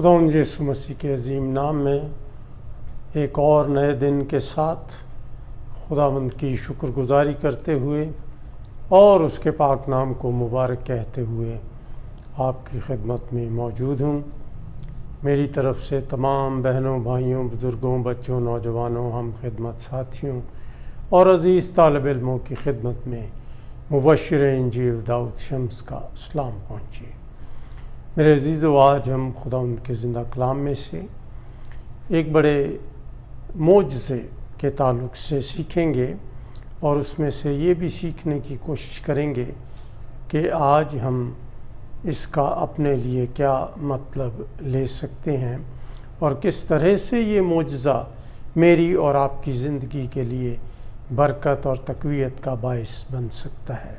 خداوند یسوع مسیح کے عظیم نام میں ایک اور نئے دن کے ساتھ خداوند کی شکر گزاری کرتے ہوئے اور اس کے پاک نام کو مبارک کہتے ہوئے آپ کی خدمت میں موجود ہوں۔ میری طرف سے تمام بہنوں، بھائیوں، بزرگوں، بچوں، نوجوانوں، ہم خدمت ساتھیوں اور عزیز طالب علموں کی خدمت میں مبشر انجیل داؤد شمس کا سلام پہنچے۔ میرے عزیزو، آج ہم خداوند کے زندہ کلام میں سے ایک بڑے معجزے کے تعلق سے سیکھیں گے اور اس میں سے یہ بھی سیکھنے کی کوشش کریں گے کہ آج ہم اس کا اپنے لیے کیا مطلب لے سکتے ہیں اور کس طرح سے یہ معجزہ میری اور آپ کی زندگی کے لیے برکت اور تقویت کا باعث بن سکتا ہے۔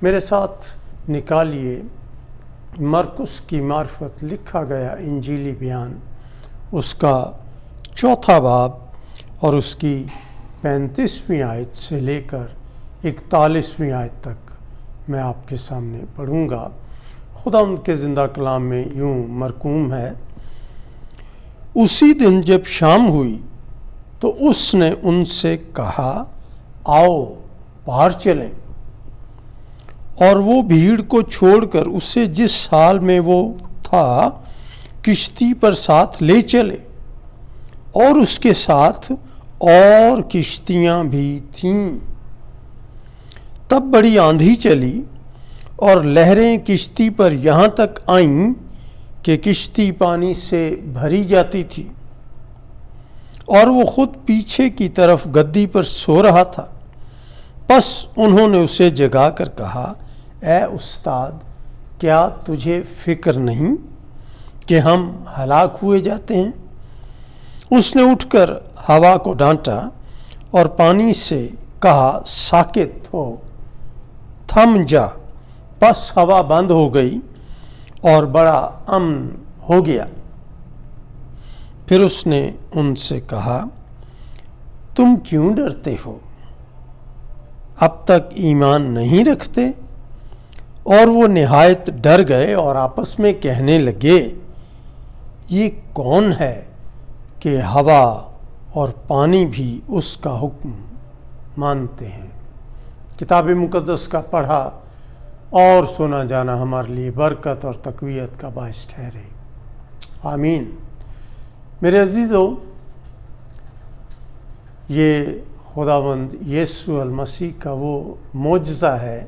میرے ساتھ نکالیے مرقس کی معرفت لکھا گیا انجیلی بیان، اس کا 4 باب اور اس کی 35ویں آیت سے لے کر 41ویں آیت تک میں آپ کے سامنے پڑھوں گا۔ خداوند کے زندہ کلام میں یوں مرقوم ہے: اسی دن جب شام ہوئی تو اس نے ان سے کہا، آؤ پار چلیں، اور وہ بھیڑ کو چھوڑ کر اسے جس حال میں وہ تھا کشتی پر ساتھ لے چلے، اور اس کے ساتھ اور کشتیاں بھی تھیں۔ تب بڑی آندھی چلی اور لہریں کشتی پر یہاں تک آئیں کہ کشتی پانی سے بھری جاتی تھی، اور وہ خود پیچھے کی طرف گدی پر سو رہا تھا۔ پس انہوں نے اسے جگا کر کہا، اے استاد، کیا تجھے فکر نہیں کہ ہم ہلاک ہوئے جاتے ہیں؟ اس نے اٹھ کر ہوا کو ڈانٹا اور پانی سے کہا، ساکت ہو، تھم جا۔ پس ہوا بند ہو گئی اور بڑا امن ہو گیا۔ پھر اس نے ان سے کہا، تم کیوں ڈرتے ہو؟ اب تک ایمان نہیں رکھتے؟ اور وہ نہایت ڈر گئے اور آپس میں کہنے لگے، یہ کون ہے کہ ہوا اور پانی بھی اس کا حکم مانتے ہیں؟ کتاب مقدس کا پڑھا اور سنا جانا ہمارے لیے برکت اور تقویت کا باعث ٹھہرے، آمین۔ میرے عزیزو، یہ خداوند یسوع المسیح کا وہ معجزہ ہے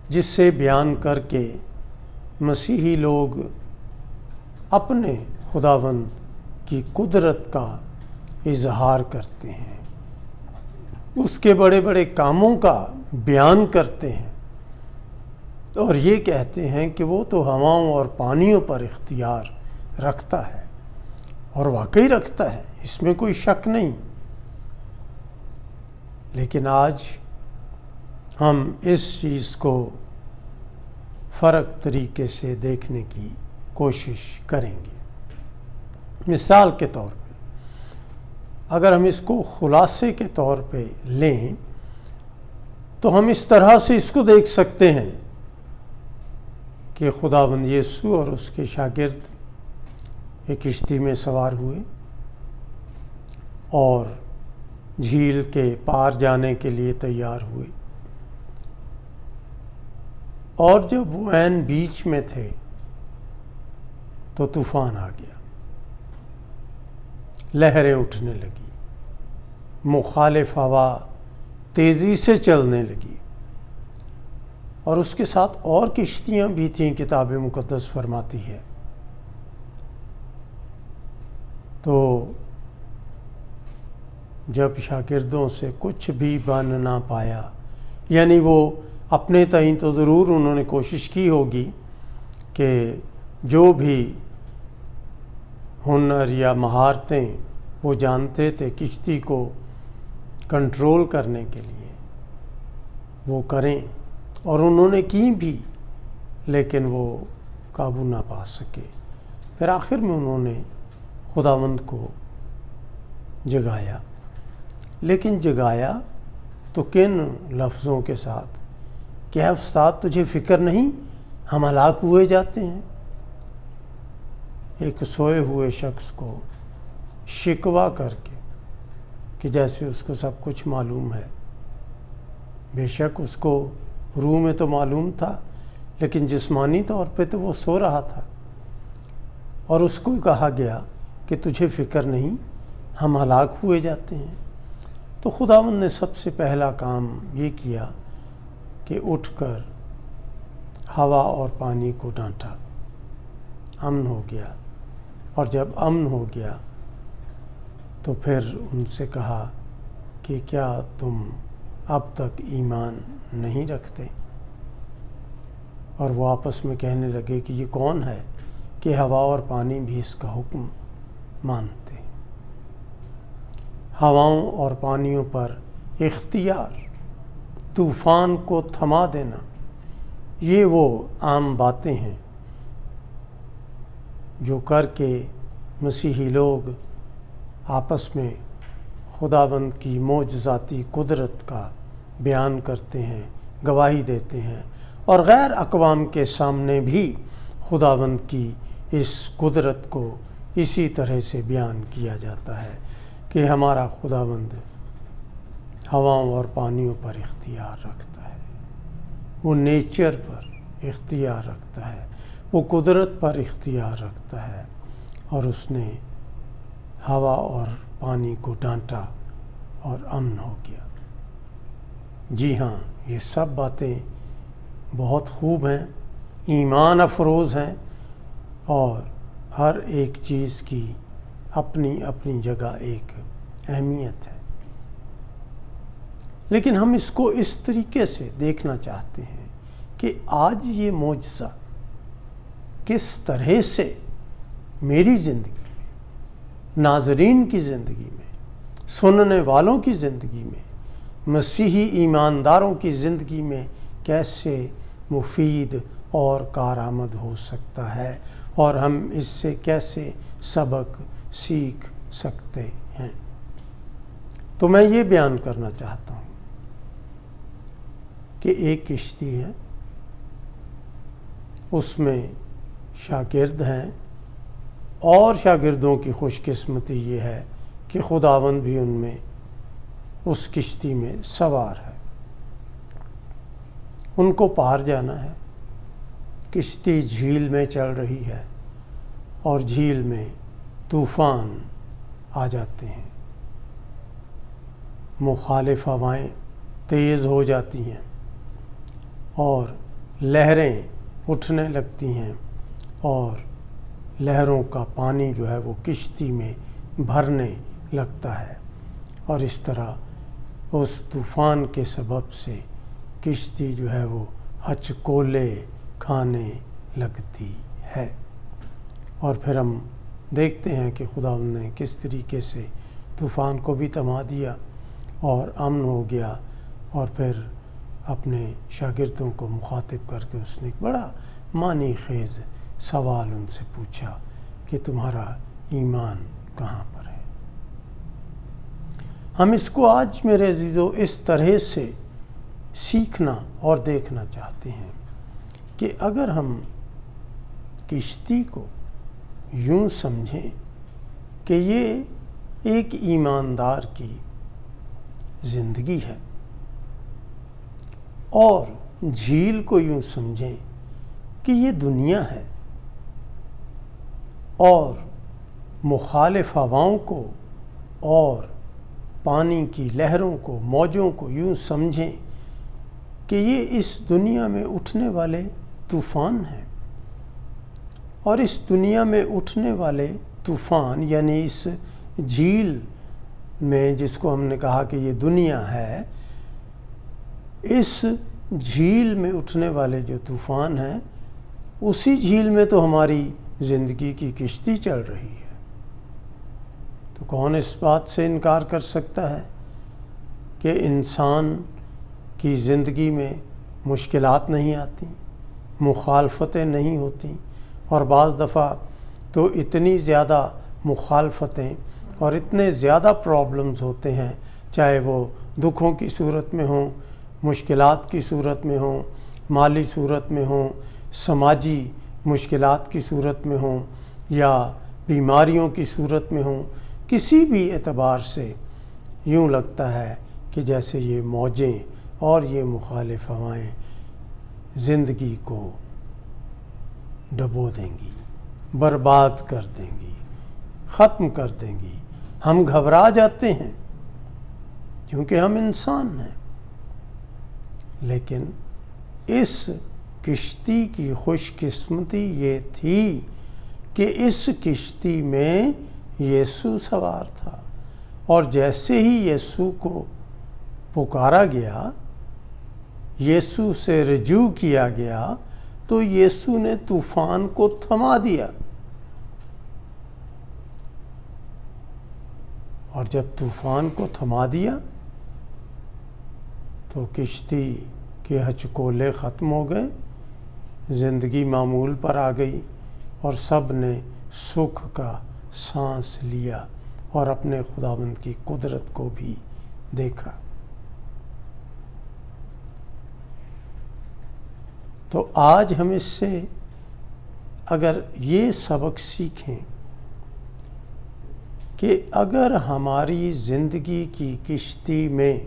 جس سے بیان کر کے مسیحی لوگ اپنے خداوند کی قدرت کا اظہار کرتے ہیں، اس کے بڑے بڑے کاموں کا بیان کرتے ہیں اور یہ کہتے ہیں کہ وہ تو ہواؤں اور پانیوں پر اختیار رکھتا ہے، اور واقعی رکھتا ہے، اس میں کوئی شک نہیں۔ لیکن آج ہم اس چیز کو فرق طریقے سے دیکھنے کی کوشش کریں گے۔ مثال کے طور پہ اگر ہم اس کو خلاصے کے طور پہ لیں تو ہم اس طرح سے اس کو دیکھ سکتے ہیں کہ خداوند یسوع اور اس کے شاگرد ایک کشتی میں سوار ہوئے اور جھیل کے پار جانے کے لیے تیار ہوئے، اور جب وہ عین بیچ میں تھے تو طوفان آ گیا، لہریں اٹھنے لگی، مخالف ہوا تیزی سے چلنے لگی، اور اس کے ساتھ اور کشتیاں بھی تھیں، کتاب مقدس فرماتی ہے۔ تو جب شاگردوں سے کچھ بھی بن نہ پایا، یعنی وہ اپنے تئیں تو ضرور انہوں نے کوشش کی ہوگی کہ جو بھی ہنر یا مہارتیں وہ جانتے تھے کشتی کو کنٹرول کرنے کے لیے وہ کریں، اور انہوں نے کی بھی، لیکن وہ قابو نہ پا سکے۔ پھر آخر میں انہوں نے خداوند کو جگایا، لیکن جگایا تو کن لفظوں کے ساتھ؟ کیا استاد تجھے فکر نہیں، ہم ہلاک ہوئے جاتے ہیں؟ ایک سوئے ہوئے شخص کو شکوہ کر کے کہ جیسے اس کو سب کچھ معلوم ہے. بے شک اس کو روح میں تو معلوم تھا، لیکن جسمانی طور پہ تو وہ سو رہا تھا، اور اس کو کہا گیا کہ تجھے فکر نہیں، ہم ہلاک ہوئے جاتے ہیں. تو خداوند نے سب سے پہلا کام یہ کیا کہ اٹھ کر ہوا اور پانی کو ڈانٹا. امن ہو گیا، اور جب امن ہو گیا تو پھر ان سے کہا کہ کیا تم اب تک ایمان نہیں رکھتے؟ اور وہ آپس میں کہنے لگے کہ یہ کون ہے کہ ہوا اور پانی بھی اس کا حکم مانتے ہیں. ہواؤں اور پانیوں پر اختیار، طوفان کو تھما دینا، یہ وہ عام باتیں ہیں جو کر کے مسیحی لوگ آپس میں خداوند کی معجزاتی قدرت کا بیان کرتے ہیں، گواہی دیتے ہیں، اور غیر اقوام کے سامنے بھی خداوند کی اس قدرت کو اسی طرح سے بیان کیا جاتا ہے کہ ہمارا خداوند ہواؤں اور پانیوں پر اختیار رکھتا ہے، وہ نیچر پر اختیار رکھتا ہے، وہ قدرت پر اختیار رکھتا ہے. اور اس نے ہوا اور پانی کو ڈانٹا اور امن ہو گیا. جی ہاں، یہ سب باتیں بہت خوب ہیں، ایمان افروز ہیں، اور ہر ایک چیز کی اپنی اپنی جگہ ایک اہمیت ہے. لیکن ہم اس کو اس طریقے سے دیکھنا چاہتے ہیں کہ آج یہ معجزہ کس طرح سے میری زندگی میں، ناظرین کی زندگی میں، سننے والوں کی زندگی میں، مسیحی ایمانداروں کی زندگی میں کیسے مفید اور کارآمد ہو سکتا ہے، اور ہم اس سے کیسے سبق سیکھ سکتے ہیں. تو میں یہ بیان کرنا چاہتا ہوں کہ ایک کشتی ہے، اس میں شاگرد ہیں، اور شاگردوں کی خوش قسمتی یہ ہے کہ خداوند بھی ان میں اس کشتی میں سوار ہے. ان کو پار جانا ہے. کشتی جھیل میں چل رہی ہے، اور جھیل میں طوفان آ جاتے ہیں، مخالف ہوائیں تیز ہو جاتی ہیں، اور لہریں اٹھنے لگتی ہیں، اور لہروں کا پانی جو ہے وہ کشتی میں بھرنے لگتا ہے. اور اس طرح اس طوفان کے سبب سے کشتی جو ہے وہ ہچکولے کھانے لگتی ہے. اور پھر ہم دیکھتے ہیں کہ خداوند نے کس طریقے سے طوفان کو بھی تھما دیا اور امن ہو گیا. اور پھر اپنے شاگردوں کو مخاطب کر کے اس نے ایک بڑا معنی خیز سوال ان سے پوچھا کہ تمہارا ایمان کہاں پر ہے. ہم اس کو آج میرے عزیزو اس طرح سے سیکھنا اور دیکھنا چاہتے ہیں کہ اگر ہم کشتی کو یوں سمجھیں کہ یہ ایک ایماندار کی زندگی ہے، اور جھیل کو یوں سمجھیں کہ یہ دنیا ہے، اور مخالف ہواؤں کو اور پانی کی لہروں کو، موجوں کو یوں سمجھیں کہ یہ اس دنیا میں اٹھنے والے طوفان ہیں. اور اس دنیا میں اٹھنے والے طوفان، یعنی اس جھیل میں جس کو ہم نے کہا کہ یہ دنیا ہے، اس جھیل میں اٹھنے والے جو طوفان ہیں، اسی جھیل میں تو ہماری زندگی کی کشتی چل رہی ہے. تو کون اس بات سے انکار کر سکتا ہے کہ انسان کی زندگی میں مشکلات نہیں آتی، مخالفتیں نہیں ہوتیں، اور بعض دفعہ تو اتنی زیادہ مخالفتیں اور اتنے زیادہ پرابلمز ہوتے ہیں، چاہے وہ دکھوں کی صورت میں ہوں، مشکلات کی صورت میں ہوں، مالی صورت میں ہوں، سماجی مشکلات کی صورت میں ہوں، یا بیماریوں کی صورت میں ہوں، کسی بھی اعتبار سے یوں لگتا ہے کہ جیسے یہ موجیں اور یہ مخالف ہوائیں زندگی کو ڈبو دیں گی، برباد کر دیں گی، ختم کر دیں گی۔ ہم گھبرا جاتے ہیں کیونکہ ہم انسان ہیں، لیکن اس کشتی کی خوش قسمتی یہ تھی کہ اس کشتی میں یسوع سوار تھا، اور جیسے ہی یسوع کو پکارا گیا، یسوع سے رجوع کیا گیا، تو یسوع نے طوفان کو تھما دیا، اور جب طوفان کو تھما دیا تو کشتی کے ہچکولے ختم ہو گئے، زندگی معمول پر آ گئی، اور سب نے سکھ کا سانس لیا اور اپنے خداوند کی قدرت کو بھی دیکھا۔ تو آج ہم اس سے اگر یہ سبق سیکھیں کہ اگر ہماری زندگی کی کشتی میں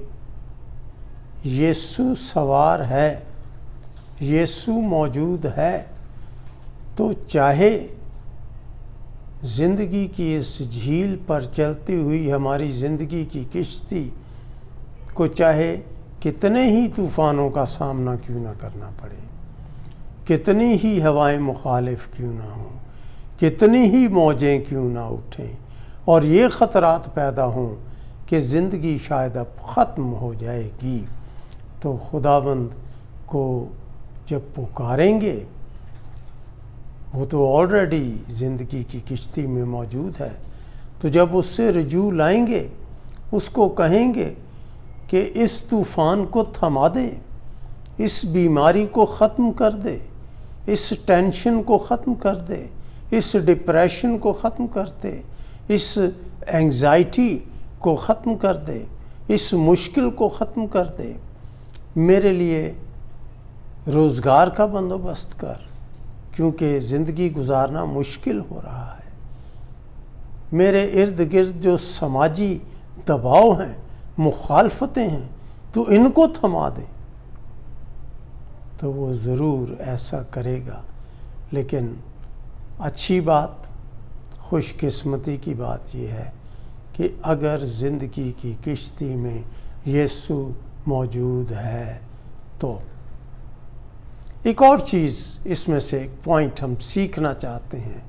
یسوع سوار ہے، یسوع موجود ہے، تو چاہے زندگی کی اس جھیل پر چلتی ہوئی ہماری زندگی کی کشتی کو چاہے کتنے ہی طوفانوں کا سامنا کیوں نہ کرنا پڑے، کتنی ہی ہوائیں مخالف کیوں نہ ہوں، کتنی ہی موجیں کیوں نہ اٹھیں، اور یہ خطرات پیدا ہوں کہ زندگی شاید اب ختم ہو جائے گی، تو خداوند کو جب پکاریں گے، وہ تو آلریڈی زندگی کی کشتی میں موجود ہے، تو جب اس سے رجوع لائیں گے، اس کو کہیں گے کہ اس طوفان کو تھما دے، اس بیماری کو ختم کر دے، اس ٹینشن کو ختم کر دے، اس ڈپریشن کو ختم کر دے، اس اینگزائٹی کو ختم کر دے، اس مشکل کو ختم کر دے، میرے لیے روزگار کا بندوبست کر، کیونکہ زندگی گزارنا مشکل ہو رہا ہے، میرے ارد گرد جو سماجی دباؤ ہیں، مخالفتیں ہیں، تو ان کو تھما دے، تو وہ ضرور ایسا کرے گا۔ لیکن اچھی بات، خوش قسمتی کی بات یہ ہے کہ اگر زندگی کی کشتی میں یسوع موجود ہے تو ایک اور چیز اس میں سے ایک پوائنٹ ہم سیکھنا چاہتے ہیں،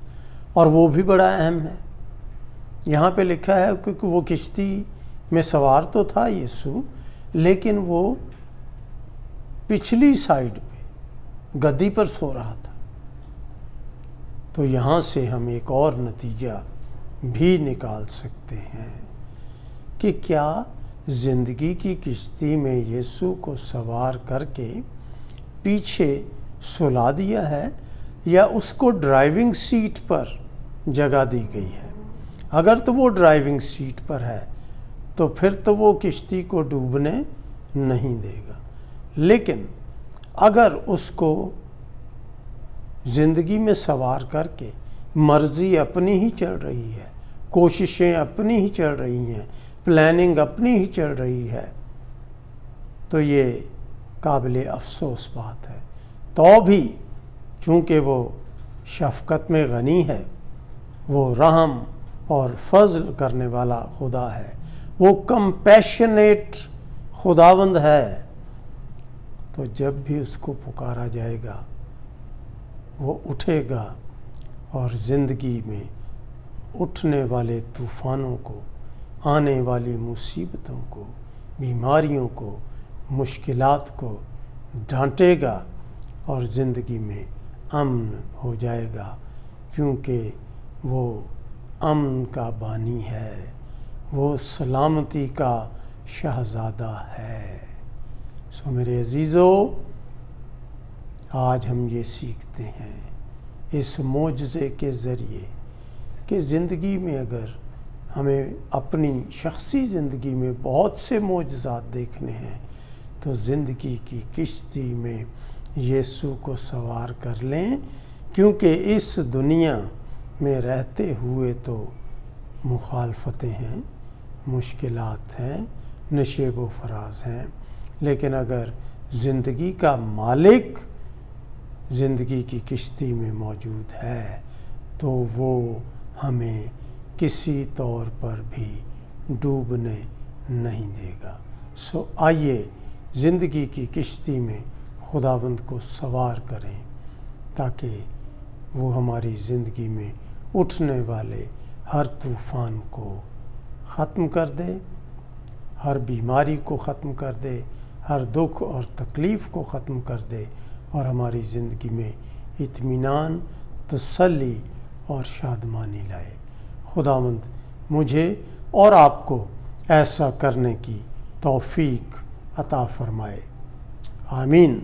اور وہ بھی بڑا اہم ہے۔ یہاں پہ لکھا ہے کہ وہ کشتی میں سوار تو تھا یسوع، لیکن وہ پچھلی سائیڈ پہ گدی پر سو رہا تھا۔ تو یہاں سے ہم ایک اور نتیجہ بھی نکال سکتے ہیں کہ کیا زندگی کی کشتی میں یسوع کو سوار کر کے پیچھے سلا دیا ہے، یا اس کو ڈرائیونگ سیٹ پر جگہ دی گئی ہے؟ اگر تو وہ ڈرائیونگ سیٹ پر ہے تو پھر تو وہ کشتی کو ڈوبنے نہیں دے گا، لیکن اگر اس کو زندگی میں سوار کر کے مرضی اپنی ہی چل رہی ہے، کوششیں اپنی ہی چل رہی ہیں، پلاننگ اپنی ہی چل رہی ہے، تو یہ قابل افسوس بات ہے۔ تو بھی چونکہ وہ شفقت میں غنی ہے، وہ رحم اور فضل کرنے والا خدا ہے، وہ کمپیشنیٹ خداوند ہے، تو جب بھی اس کو پکارا جائے گا وہ اٹھے گا، اور زندگی میں اٹھنے والے طوفانوں کو، آنے والی مصیبتوں کو، بیماریوں کو، مشکلات کو ڈانٹے گا، اور زندگی میں امن ہو جائے گا، کیونکہ وہ امن کا بانی ہے، وہ سلامتی کا شہزادہ ہے۔ سو میرے عزیزو، آج ہم یہ سیکھتے ہیں اس معجزے کے ذریعے کہ زندگی میں اگر ہمیں اپنی شخصی زندگی میں بہت سے معجزات دیکھنے ہیں تو زندگی کی کشتی میں یسوع کو سوار کر لیں، کیونکہ اس دنیا میں رہتے ہوئے تو مخالفتیں ہیں، مشکلات ہیں، نشیب و فراز ہیں، لیکن اگر زندگی کا مالک زندگی کی کشتی میں موجود ہے تو وہ ہمیں کسی طور پر بھی ڈوبنے نہیں دے گا۔ سو آئیے زندگی کی کشتی میں خداوند کو سوار کریں تاکہ وہ ہماری زندگی میں اٹھنے والے ہر طوفان کو ختم کر دے، ہر بیماری کو ختم کر دے، ہر دکھ اور تکلیف کو ختم کر دے، اور ہماری زندگی میں اطمینان، تسلی اور شادمانی لائے۔ خداوند مجھے اور آپ کو ایسا کرنے کی توفیق عطا فرمائے۔ آمین۔